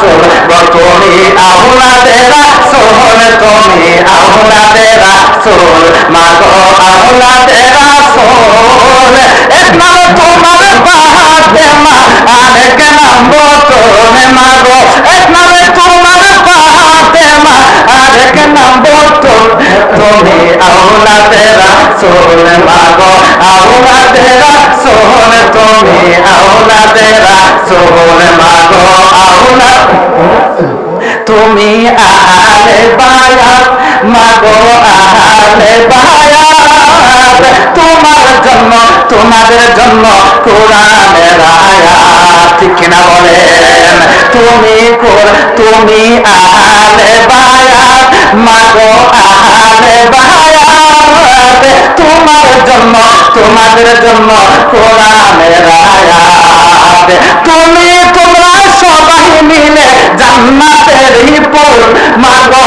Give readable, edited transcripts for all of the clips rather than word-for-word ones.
রাসূল গো তুমি আওলাদে রাসূল, তুমি আওলাদে রাসূল, মাগো আওলাদে রাসূল। এক নাম তোমার ফাতেমা, আরেক নাম বতুল, মাগো এক নামে তোমার ফাতেমা, আরেক নাম বতুল। তুমি আওলাদে রাসূল, মাগো আওলাদে রাসূল, তুমি আওলাদে রাসূল, মাগো আওলাদ। তুমি আহলে বায়াত, মাগো আহলে বায়াত, তোমার জন্য তোমাদের জন্য কোরআনের আয়াত, ঠিক কিনা বলেন? তুমি আহলে বায়াত, মাগো আহলে বায়াত, তোমার জন্য তোমাদের জন্য কোরআনের আয়াত। তোমরা সবাই মিলে জান্নাতেরই ফুল, মাগো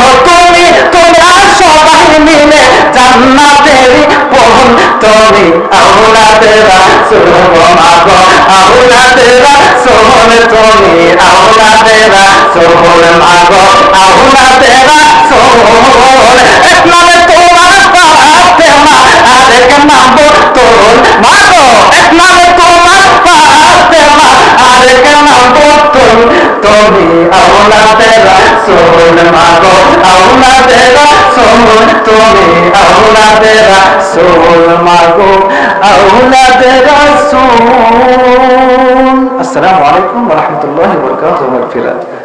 তোমরা সবাই মিলে জান্নাতেরই ফুল। তুমি আওলাদে রাসূল, মাগো আওলাদে রাসূল, তুমি আওলাদে রাসূল, মাগো আওলাদে রাসূল। এক নামে তোমার ফাতেমা, আরেক নাম বতুল, মাগো এক নামে তোমার ফাতেমা, আরেক নাম বতুল। তুমি আওলাদে রাসূল, মাগো আওলাদে রাসূল, তুমি আওলাদে রাসূল, মাগো আওলাদে রাসূল। আসসালামু আলাইকুম ওয়া রাহমাতুল্লাহি ওয়া বারাকাতুহু।